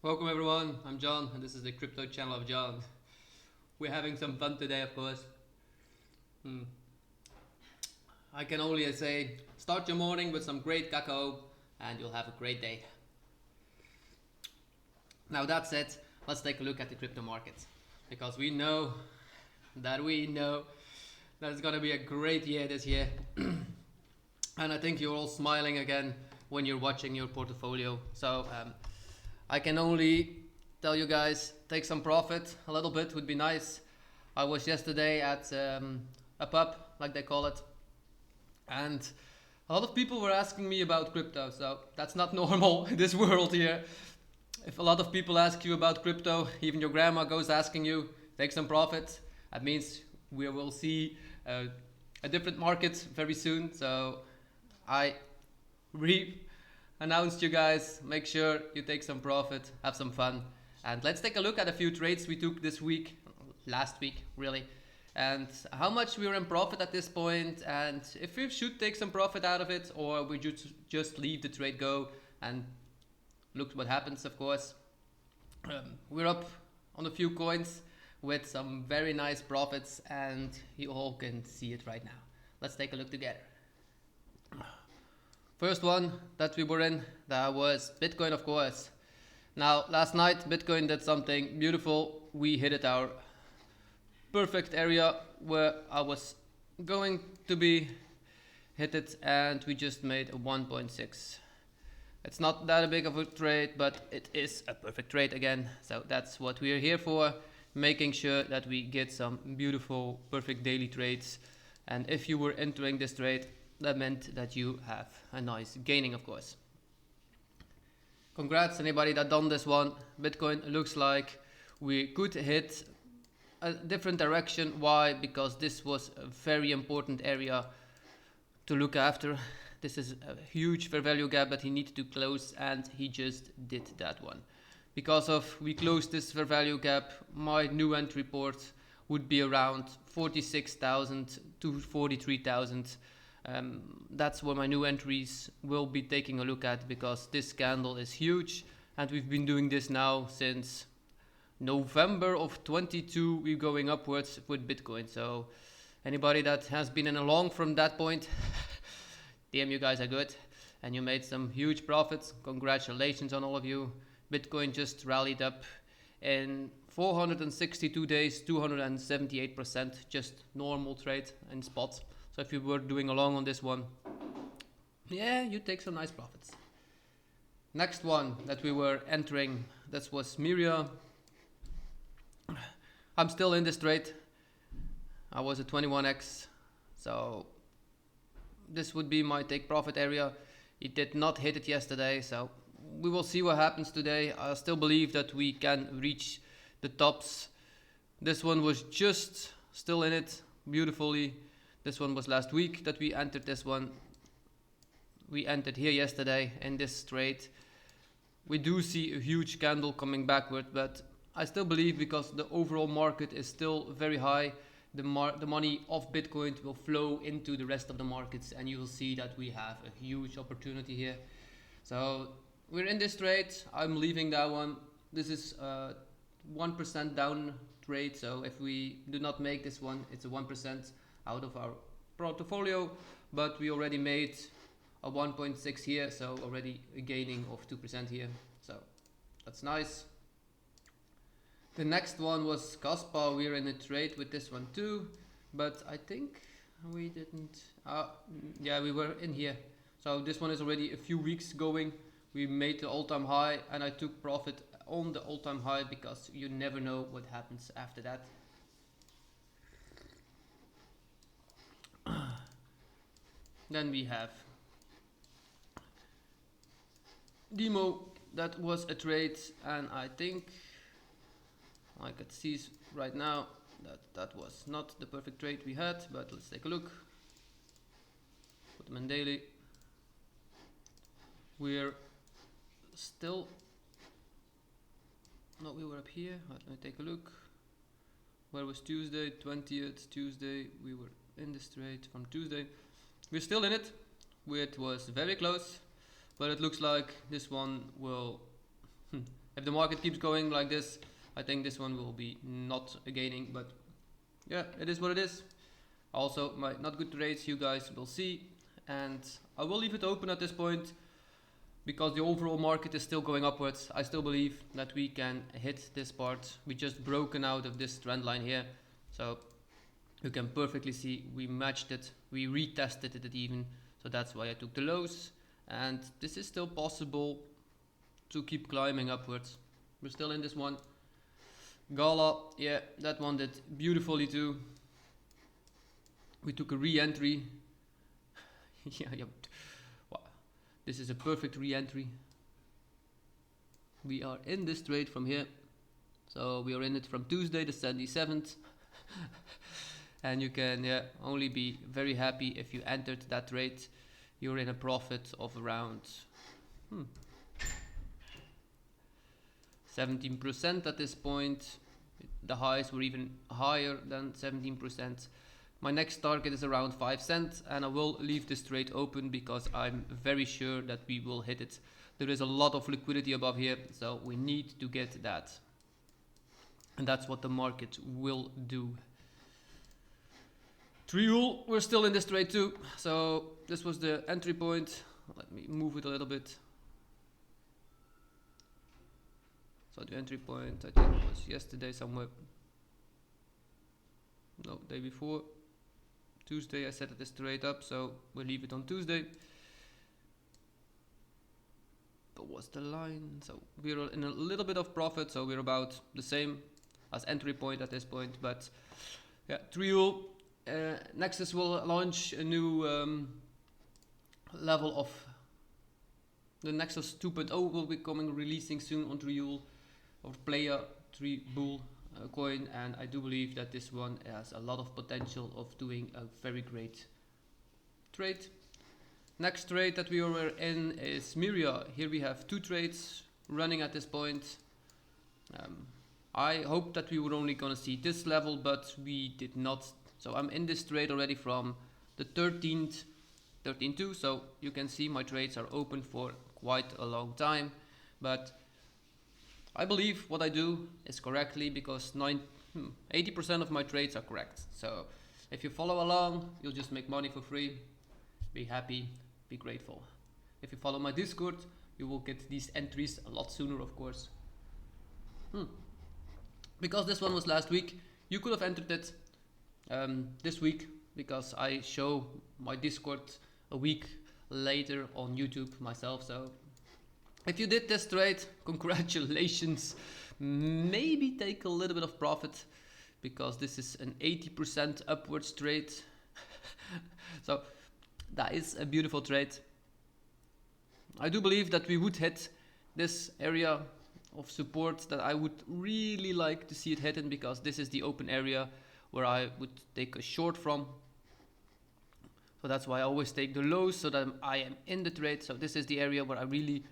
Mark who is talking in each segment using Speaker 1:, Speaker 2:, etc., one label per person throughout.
Speaker 1: Welcome everyone, I'm John and this is the crypto channel of John. We're having some fun today, of course. Hmm. I can only say, start your morning with some great cacao and you'll have a great day. Now that said, let's take a look at the crypto market. Because we know that it's gonna be a great year this year. And I think you're all smiling again when you're watching your portfolio. So I can only tell you guys, take some profit, a little bit would be nice. I was yesterday at a pub, like they call it, and a lot of people were asking me about crypto, so that's not normal in this world here. If a lot of people ask you about crypto, even your grandma goes asking you, take some profit, that means we will see a different market very soon. So I announced you guys, make sure you take some profit, have some fun. And let's take a look at a few trades we took this week, last week really, and how much we were in profit at this point, and if we should take some profit out of it or we just leave the trade go and look what happens, of course. We're up on a few coins with some very nice profits and you all can see it right now. Let's take a look together. First one that we were in, that was Bitcoin, of course. Now, last night Bitcoin did something beautiful. We hit it our perfect area where I was going to be hit it, and we just made a 1.6. It's not that big of a trade, but it is a perfect trade again. So that's what we are here for, making sure that we get some beautiful, perfect daily trades. And if you were entering this trade, that meant that you have a nice gaining, of course. Congrats anybody that done this one. Bitcoin looks like we could hit a different direction. Why? Because this was a very important area to look after. This is a huge fair value gap that he needed to close, and he just did that one. Because of we closed this fair value gap, my new entry report would be around 46,000 to 43,000. That's where my new entries will be taking a look at, because this candle is huge and we've been doing this now since November of 22. We're going upwards with Bitcoin. So anybody that has been in a long from that point, damn, you guys are good and you made some huge profits. Congratulations on all of you. Bitcoin just rallied up in 462 days, 278%, just normal trade in spots. So if you were doing along on this one, yeah, you take some nice profits. Next one that we were entering, that was myria. I'm still in this trade. I was at 21x, so this would be my take profit area. It did not hit it yesterday, so we will see what happens today. I still believe that we can reach the tops. This one was just still in it beautifully. This one was last week that we entered this one. We entered here yesterday in this trade. We do see a huge candle coming backward, but I still believe, because the overall market is still very high, the money of Bitcoin will flow into the rest of the markets, and you will see that we have a huge opportunity here. So we're in this trade. I'm leaving that one. This is a 1% down trade, so if we do not make this one, it's a 1% out of our portfolio, but we already made a 1.6 here, so already a gaining of 2% here, so that's nice. The next one was kaspa. We're in a trade with this one too, but I think we didn't, yeah, we were in here. So this one is already a few weeks going. We made the all-time high and I took profit on the all-time high, because you never know what happens after that. Then we have demo. That was a trade, and I think I could see right now that that was not the perfect trade we had, but let's take a look. Put them in daily. We're still, no, we were up here. Let me take a look. Where was Tuesday? 20th Tuesday. We were in this trade from Tuesday. We're still in it. It was very close, but it looks like this one will If the market keeps going like this, I think this one will be not gaining, but yeah, it is what it is. Also, my not good trades, you guys will see, and I will leave it open at this point because the overall market is still going upwards. I still believe that we can hit this part. We just broken out of this trend line here, so you can perfectly see we matched it, we retested it even, so that's why I took the lows, and this is still possible to keep climbing upwards. We're still in this one. Gala, yeah, that one did beautifully too. We took a re-entry. yeah, wow. This is a perfect re-entry. We are in this trade from here. So we are in it from Tuesday the 77th. And you can only be very happy if you entered that trade. You're in a profit of around 17% at this point. The highs were even higher than 17%. My next target is around 5 cents, and I will leave this trade open because I'm very sure that we will hit it. There is a lot of liquidity above here, so we need to get that. And that's what the market will do. Triul, we're still in this trade too. So this was the entry point. Let me move it a little bit. So the entry point, I think, was yesterday somewhere. No, day before. Tuesday I set it straight up, so we'll leave it on Tuesday. But what's the line? So we're in a little bit of profit, so we're about the same as entry point at this point. But yeah, Triul, Nexus will launch a new level of the Nexus 2.0 will be releasing soon on Triul, or playa 3 bull coin, and I do believe that this one has a lot of potential of doing a very great trade. Next trade that we are in is myria. Here we have 2 trades running at this point. I hope that we were only gonna see this level, but we did not. So I'm in this trade already from the 13th, 13.2, so you can see my trades are open for quite a long time, but I believe what I do is correctly because 80% of my trades are correct. So if you follow along, you'll just make money for free. Be happy, be grateful. If you follow my Discord, you will get these entries a lot sooner, of course. Because this one was last week, you could have entered it this week because I show my Discord a week later on YouTube myself. So if you did this trade, congratulations. Maybe take a little bit of profit because this is an 80% upwards trade. So that is a beautiful trade. I do believe that we would hit this area of support that I would really like to see it hitting, because this is the open area where I would take a short from. So that's why I always take the lows so that I am in the trade. So this is the area where I really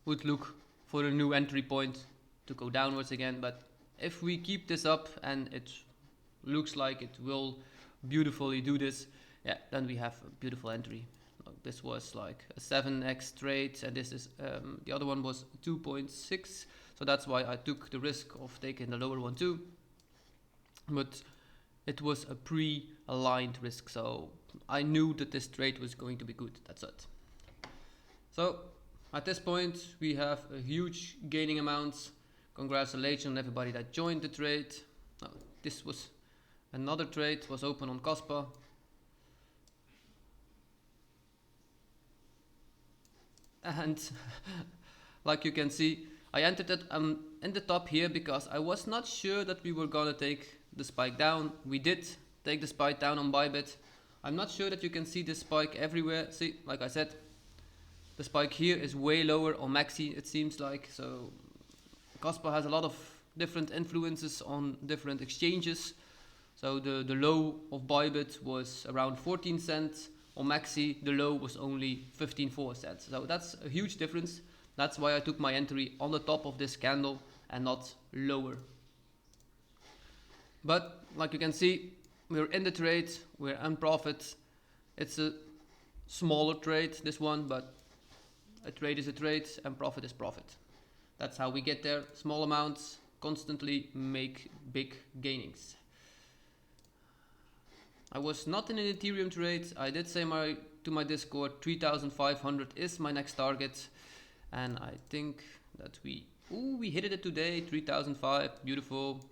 Speaker 1: would look for a new entry point to go downwards again. But if we keep this up, and it looks like it will beautifully do this, yeah, then we have a beautiful entry. This was like a 7x trade, and this is the other one was 2.6, so that's why I took the risk of taking the lower one too. But it was a pre-aligned risk, so I knew that this trade was going to be good. That's it. So at this point we have a huge gaining amounts. Congratulations everybody that joined the trade. This was another trade, was open on kaspa. And like you can see, I entered it in the top here because I was not sure that we were gonna take the spike down. We did take the spike down on Bybit. I'm not sure that you can see this spike everywhere. See, like I said, the spike here is way lower on Maxi, it seems like. So kaspa has a lot of different influences on different exchanges. So the low of Bybit was around 14 cents. On Maxi, the low was only 15.4 cents. So that's a huge difference. That's why I took my entry on the top of this candle and not lower. But like you can see, we're in the trade, we're in profit. It's a smaller trade, this one, but a trade is a trade and profit is profit. That's how we get there. Small amounts constantly make big gainings. I was not in an Ethereum trade. I did say to my Discord 3,500 is my next target, and I think that we hit it today. 3,005, beautiful.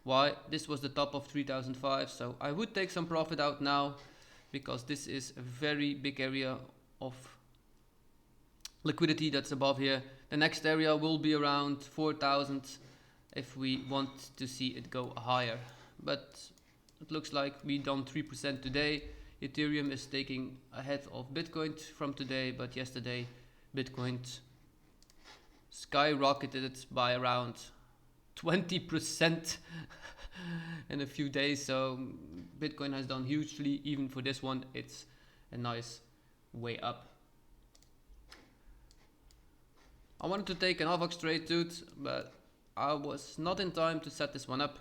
Speaker 1: Why? This was the top of 3,005, so I would take some profit out now because this is a very big area of liquidity that's above here. The next area will be around 4,000 if we want to see it go higher, but it looks like we done 3% today. Ethereum is taking ahead of Bitcoin from today, but yesterday Bitcoin skyrocketed by around 20% in a few days. So Bitcoin has done hugely. Even for this one, it's a nice way up. I wanted to take an AVAX trade too, but I was not in time to set this one up.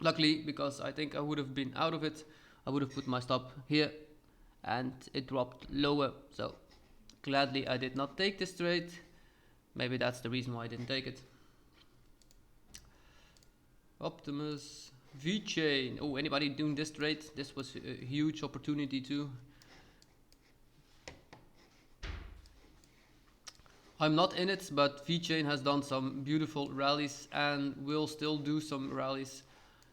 Speaker 1: Luckily, because I think I would have been out of it, I would have put my stop here and it dropped lower. So gladly I did not take this trade. Maybe that's the reason why I didn't take it. Optimus, VeChain. Oh, anybody doing this trade? This was a huge opportunity too. I'm not in it, but VeChain has done some beautiful rallies and will still do some rallies.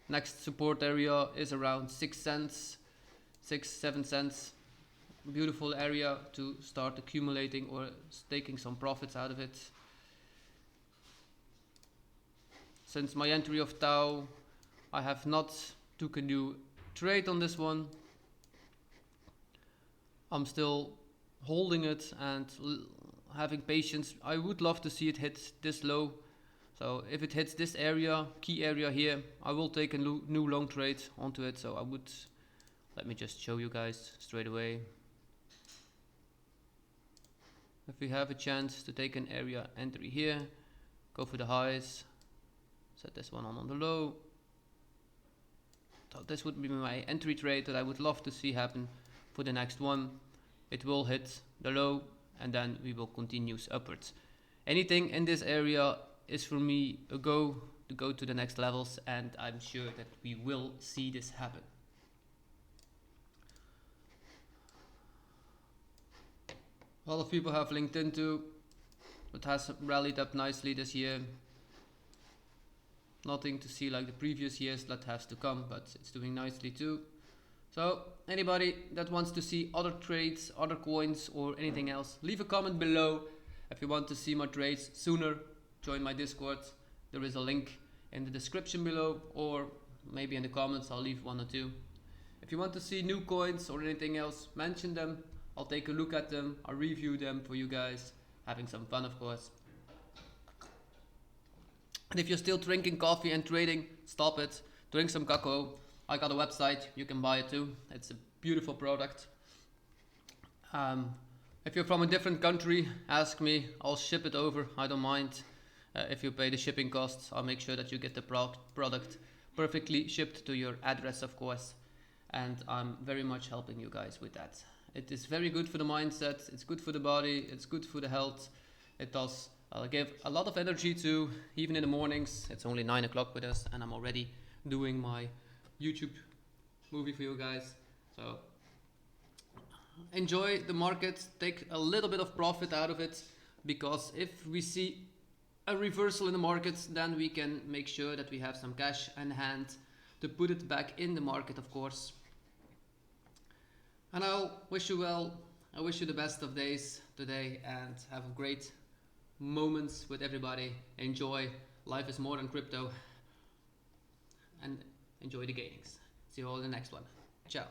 Speaker 1: Next support area is around 6 cents, 7 cents. Beautiful area to start accumulating or taking some profits out of it. Since my entry of Tau, I have not took a new trade on this one. I'm still holding it and having patience. I would love to see it hit this low. So if it hits this area, key area here, I will take a new long trade onto it. So I would, let me just show you guys straight away. If we have a chance to take an area entry here, go for the highs, set this one on the low. So this would be my entry trade that I would love to see happen for the next one. It will hit the low and then we will continue upwards. Anything in this area is for me a go to go to the next levels, and I'm sure that we will see this happen. A lot of people have LinkedIn too. It has rallied up nicely this year. Nothing to see like the previous years, that has to come, but it's doing nicely too. So anybody that wants to see other trades, other coins or anything else, leave a comment below. If you want to see my trades sooner, join my Discord. There is a link in the description below, or maybe in the comments I'll leave one or two. If you want to see new coins or anything else, mention them. I'll take a look at them, I'll review them for you guys, having some fun of course. And if you're still drinking coffee and trading, stop it. Drink some cocoa. I got a website, you can buy it too. It's a beautiful product. If you're from a different country, ask me, I'll ship it over, I don't mind. If you pay the shipping costs, I'll make sure that you get the product perfectly shipped to your address of course. And I'm very much helping you guys with that. It is very good for the mindset, it's good for the body, it's good for the health. It does give a lot of energy too, even in the mornings. It's only 9 o'clock with us and I'm already doing my YouTube movie for you guys. So enjoy the market, take a little bit of profit out of it, because if we see a reversal in the markets, then we can make sure that we have some cash in hand to put it back in the market of course. And I'll wish you well. I wish you the best of days today and have great moments with everybody. Enjoy. Life is more than crypto. And enjoy the gainings. See you all in the next one. Ciao.